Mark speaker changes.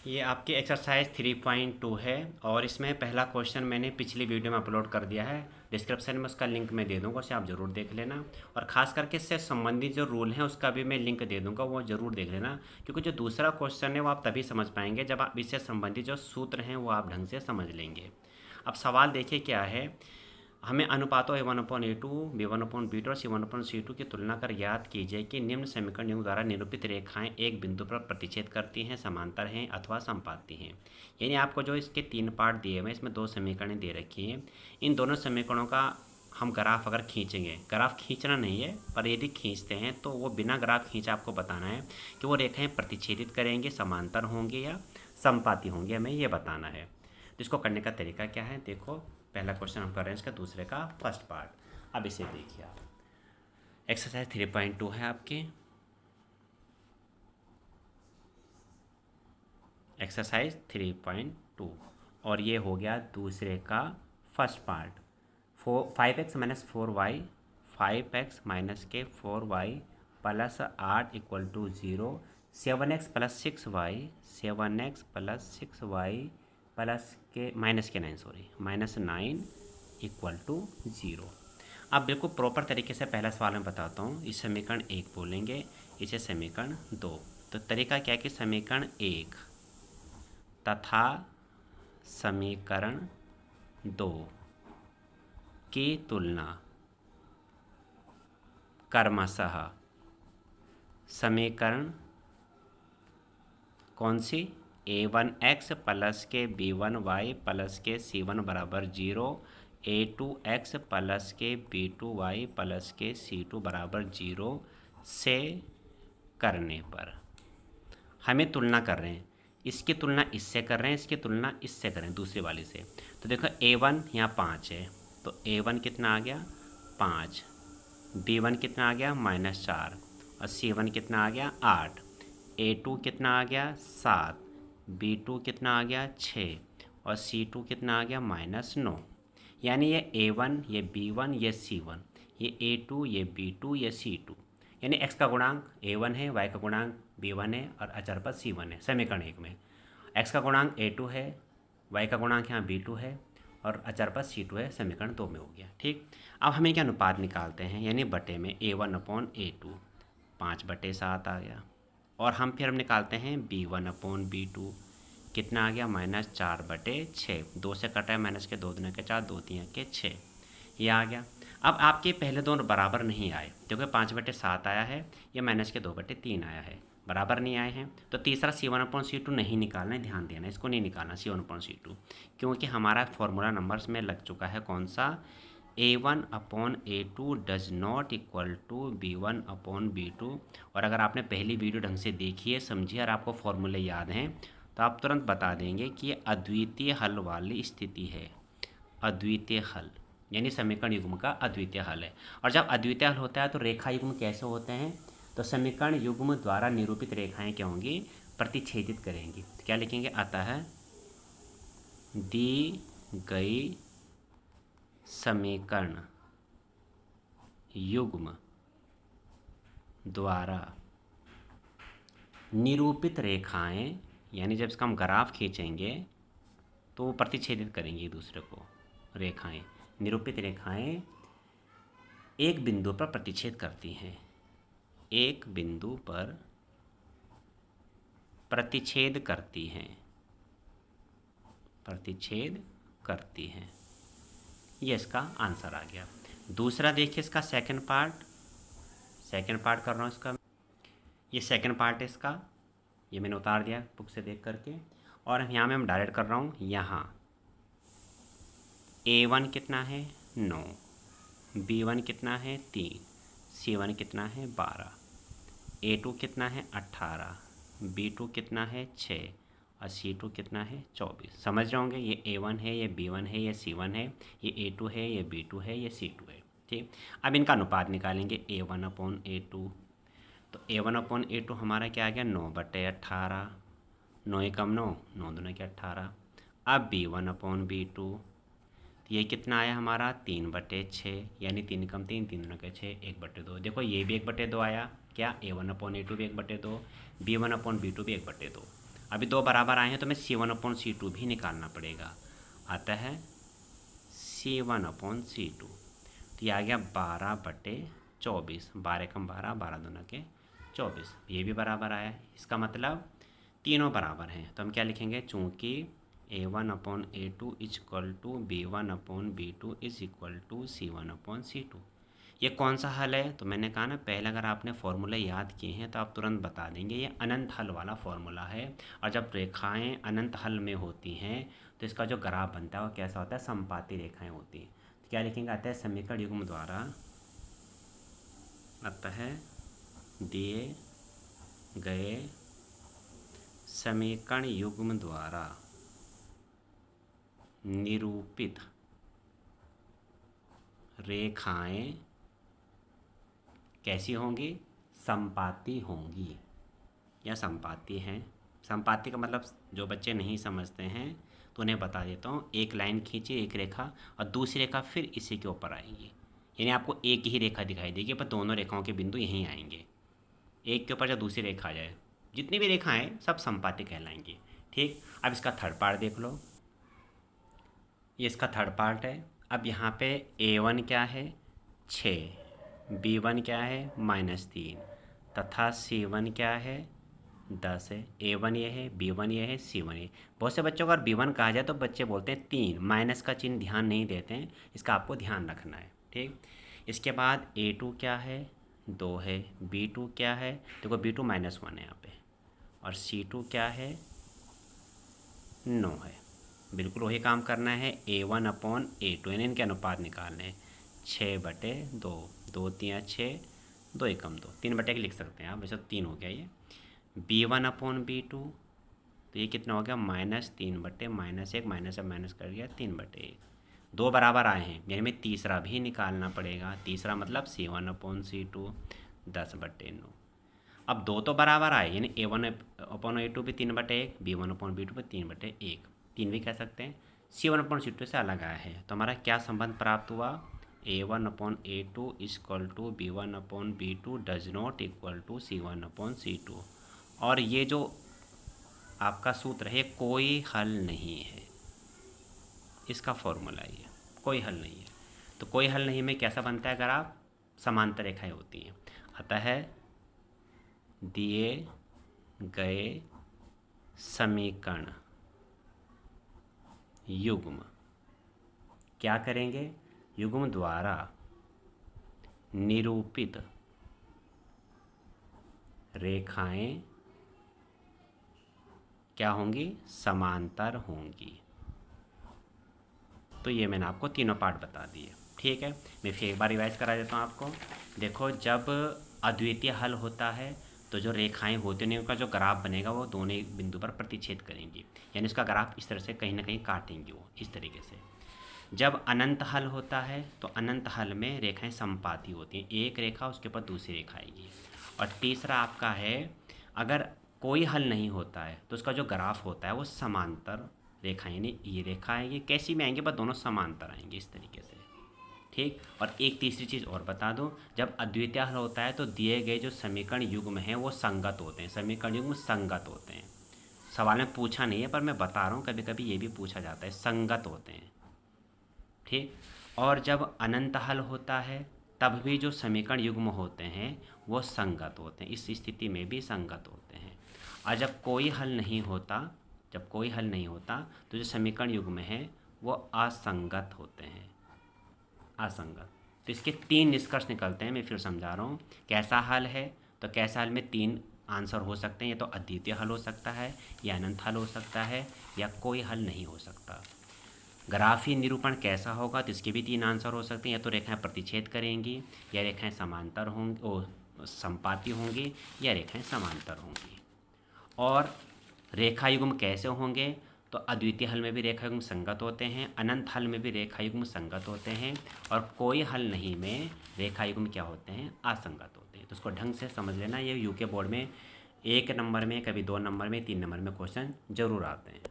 Speaker 1: ये आपकी एक्सरसाइज 3.2 है और इसमें पहला क्वेश्चन मैंने पिछली वीडियो में अपलोड कर दिया है। डिस्क्रिप्शन में उसका लिंक मैं दे दूंगा, उसे आप ज़रूर देख लेना। और ख़ास करके इससे संबंधित जो रूल हैं उसका भी मैं लिंक दे दूंगा, वो ज़रूर देख लेना। क्योंकि जो दूसरा क्वेश्चन है वो आप तभी समझ पाएंगे जब आप इससे संबंधित जो सूत्र हैं वो आप ढंग से समझ लेंगे। अब सवाल देखिए क्या है। हमें अनुपातों A1/A2, B1/B2 और C1/C2 की तुलना कर ज्ञात कीजिए कि निम्न समीकरण युग्म द्वारा निरूपित रेखाएं एक बिंदु पर प्रतिच्छेद करती हैं, समांतर हैं अथवा समपाती हैं। यानी आपको जो इसके 3 पार्ट दिए हुए हैं, इसमें 2 समीकरण दे रखी हैं। इन दोनों समीकरणों का हम ग्राफ अगर खींचेंगे, ग्राफ खींचना नहीं है पर यदि खींचते हैं तो वो बिना ग्राफ खींचे आपको बताना है कि वो रेखाएं प्रतिच्छेदित करेंगे, समांतर होंगे या समपाती होंगे, हमें ये बताना है। तो इसको करने का तरीका क्या है, देखो। पहला क्वेश्चन हम कर रहे हैं, इसका दूसरे का फर्स्ट पार्ट। अब इसे देखिए आप। एक्सरसाइज 3.2 है आपकी। एक्सरसाइज 3.2 और ये हो गया दूसरे का first part. 5x-4y 5x-4y plus 8 equal to 0, 7x+6y plus के -9 इक्वल टू 0। अब बिल्कुल प्रॉपर तरीके से पहला सवाल मैं बताता हूँ। इस समीकरण 1 बोलेंगे, इसे समीकरण 2। तो तरीका क्या है कि समीकरण 1 तथा समीकरण 2 की तुलना क्रमशः समीकरण कौन सी, A1x प्लस के B1y प्लस के C1 बराबर 0, A2x प्लस के B2y प्लस के C2 बराबर 0 से करने पर हमें तुलना कर रहे हैं। इसकी तुलना इससे कर रहे हैं, इसकी तुलना इससे कर रहे हैं, दूसरी वाली से। तो देखो A1 यहाँ 5 है, तो A1 कितना आ गया 5, B1 कितना आ गया -4 और C1 कितना आ गया 8, A2 कितना आ गया 7, B2 कितना आ गया 6 और C2 कितना आ गया -9। यानी ये A1, ये B1, ये C1, ये A2, ये B2, ये C2। यानी x का गुणांक A1 है, y का गुणांक B1 है और अचर पद C1 है समीकरण 1 में। x का गुणांक A2 है, y का गुणांक यहाँ B2 है और अचर पद C2 है, समीकरण 2 में हो गया। ठीक। अब हमें क्या अनुपात निकालते हैं, यानी बटे में A1/A2 5/7 आ गया। और फिर हम निकालते हैं B1/B2 कितना आ गया -4/6। 2 से कटा है माइनस के 2 दूनी के 4, 2 3 के 6, ये आ गया। अब आपके पहले दोनों बराबर नहीं आए, क्योंकि 5/7 आया है, ये माइनस के 2/3 आया है, बराबर नहीं आए हैं। तो तीसरा C1/C2 नहीं निकालना है, ध्यान देना, इसको नहीं निकालना C1/C2, क्योंकि हमारा फॉर्मूला नंबर्स में लग चुका है कौन सा, A1/A2 does not equal to B1/B2। और अगर आपने पहली वीडियो ढंग से देखी है, समझी और आपको फॉर्मूले याद हैं, तो आप तुरंत बता देंगे कि ये अद्वितीय हल वाली स्थिति है। अद्वितीय हल यानी समीकरण युग्म का अद्वितीय हल है। और जब अद्वितीय हल होता है तो रेखा युग्म कैसे होते हैं, तो समीकरण युग्म द्वारा निरूपित रेखाएं क्या होंगी, प्रतिच्छेदित करेंगी। तो क्या लिखेंगे, अतः दी गई समीकरण युग्म द्वारा निरूपित रेखाएं, यानी जब इसका हम ग्राफ खींचेंगे तो वो प्रतिच्छेदित करेंगी एक दूसरे को। रेखाएं, निरूपित रेखाएं एक बिंदु पर प्रतिच्छेद करती हैं, एक बिंदु पर प्रतिच्छेद करती हैं, प्रतिच्छेद करती हैं। ये इसका आंसर आ गया। दूसरा देखिए इसका सेकंड पार्ट कर रहा हूँ इसका। ये सेकंड पार्ट है इसका, ये मैंने उतार दिया बुक से देख करके, और यहाँ में हम डायरेक्ट कर रहा हूँ। यहाँ A1 कितना है 9, B1 कितना है 3, C1 कितना है 12, A2 कितना है 18, B2 कितना है 6 और C2 कितना है 24। समझ रहे होंगे, ये A1 है, ये B1 है, ये C1 है, ये A2 है, ये B2 है, ये C2 है। ठीक। अब इनका अनुपात निकालेंगे A1/A2। तो A1/A2 हमारा क्या आ गया 9/18, 9 कम 9, 9 दूनी के 18। अब B1/B2, तो ये कितना आया हमारा 3/6, यानी 3 कम 3, 3 दूनी के 6, 1/2। देखो ये भी 1/2 आया, क्या A1/A2 भी 1/2, B1/B2 भी 1/2। अभी दो बराबर आए हैं तो मैं C1/C2 भी निकालना पड़ेगा। आता है C1/C2, तो ये आ गया 12/24, 12 कम 12, 12 दूना के 24, ये भी बराबर आया। इसका मतलब तीनों बराबर हैं, तो हम क्या लिखेंगे, चूँकि A1/A2 equal to B1/B2 is equal to C1/C2। ये कौन सा हल है, तो मैंने कहा ना पहले अगर आपने फॉर्मूला याद किए हैं तो आप तुरंत बता देंगे, ये अनंत हल वाला फॉर्मूला है। और जब रेखाएं अनंत हल में होती हैं तो इसका जो ग्राफ बनता है वो कैसा होता है, समपाती रेखाएं होती हैं। तो क्या लिखेंगे, आता है समीकरण युग्म द्वारा, आता है दिए गए समीकरण युग्म द्वारा निरूपित रेखाएं कैसी होंगी, समपाती होंगी या समपाती हैं। समपाती का मतलब जो बच्चे नहीं समझते हैं तो उन्हें बता देता हूँ। एक लाइन खींचिए, एक रेखा, और दूसरी रेखा फिर इसी के ऊपर आएगी, यानी आपको एक ही रेखा दिखाई देगी पर दोनों रेखाओं के बिंदु यहीं आएंगे। एक के ऊपर जब दूसरी रेखा आ जाए, जितनी भी रेखाएं सब समपाती कहलाएंगी। ठीक, अब इसका थर्ड पार्ट देख लो, ये इसका थर्ड पार्ट है। अब यहाँ पे A1 क्या है, 6, B1 क्या है, -3, तथा C1 क्या है, 10 है। A1 ये है, B1 ये है, C1 ये। बहुत से बच्चों को अगर B1 कहा जाए तो बच्चे बोलते हैं 3, माइनस का चिन्ह ध्यान नहीं देते हैं, इसका आपको ध्यान रखना है। ठीक, इसके बाद A2 क्या है, 2 है। B2 क्या है, देखो B2 -1 है यहाँ पे, और C2 क्या है, 9 है। बिल्कुल वही काम करना है, A1/A2, यानी इनके अनुपात निकालने हैं। 6/2, 2 3 6, 2 एकम 2, 3/1 लिख सकते हैं आप, वैसे 3 हो गया ये। B1/B2, तो ये कितना हो गया, -3/-1, माइनस अब माइनस कर दिया, 3/1। दो बराबर आए हैं, यानी मैं तीसरा भी निकालना पड़ेगा। तीसरा मतलब C1/C2, 10/9। अब दो तो बराबर आए, यानी A1/A2 भी 3/1, B1/B2 भी 3/1, 3 भी कह सकते हैं। C1/C2 से अलग आया है, तो हमारा क्या संबंध प्राप्त हुआ, A1/A2 equal to B1/B2 does not equal to C1/C2। और ये जो आपका सूत्र है कोई हल नहीं है, इसका फॉर्मूला ये कोई हल नहीं है। तो कोई हल नहीं में कैसा बनता है, अगर आप समांतर रेखाएं होती हैं। अतः है दिए गए समीकरण युग्म क्या करेंगे, युग्म द्वारा निरूपित रेखाएं क्या होंगी, समांतर होंगी। तो ये मैंने आपको तीनों पार्ट बता दिए। ठीक है, मैं फिर एक बार रिवाइज करा देता हूँ आपको। देखो, जब अद्वितीय हल होता है तो जो रेखाएं होती हैं उनका जो ग्राफ बनेगा वो दोनों एक बिंदु पर प्रतिच्छेद करेंगी, यानी उसका ग्राफ इस तरह से कहीं ना कहीं काटेंगी वो इस तरीके से। जब अनंत हल होता है तो अनंत हल में रेखाएं समपाती होती हैं, एक रेखा उसके ऊपर दूसरी रेखा आएगी। और तीसरा आपका है, अगर कोई हल नहीं होता है तो उसका जो ग्राफ होता है वो समांतर रेखाएं, यानी ये रेखा आएंगी, कैसी में आएंगे, बस दोनों समांतर आएंगे इस तरीके से। ठीक, और एक तीसरी चीज़ और बता दूं, जब अद्वितीय हल होता है तो दिए गए जो समीकरण युग्म हैं वो संगत होते हैं, समीकरण युग्म संगत होते हैं। सवाल में पूछा नहीं है पर मैं बता रहा हूँ, कभी कभी ये भी पूछा जाता है, संगत होते हैं। ठीक, और जब अनंत हल होता है तब भी जो समीकरण युग्म होते हैं वो संगत होते हैं, इस स्थिति में भी संगत होते हैं। और जब कोई हल नहीं होता, जब कोई हल नहीं होता तो जो समीकरण युग्म है वो असंगत होते हैं, असंगत। तो इसके 3 निष्कर्ष निकलते हैं, मैं फिर समझा रहा हूँ। कैसा हल है, तो कैसा हल में 3 आंसर हो सकते हैं, या तो अद्वितीय हल हो सकता है, या अनंत हल हो सकता है, या कोई हल नहीं हो सकता। ग्राफी निरूपण कैसा होगा, तो इसके भी 3 आंसर हो सकते हैं, या तो रेखाएं प्रतिच्छेद करेंगी, या रेखाएं समांतर होंगी, समपाती होंगी, या रेखाएं समांतर होंगी। और रेखा युग्म कैसे होंगे, तो अद्वितीय हल में भी रेखा युग्म संगत होते हैं, अनंत हल में भी रेखा युग्म संगत होते हैं, और कोई हल नहीं में रेखा युग्म क्या होते हैं, असंगत होते हैं। तो उसको ढंग से समझ लेना, ये यूके बोर्ड में 1 नंबर में, कभी 2 नंबर में, 3 नंबर में क्वेश्चन जरूर आते हैं।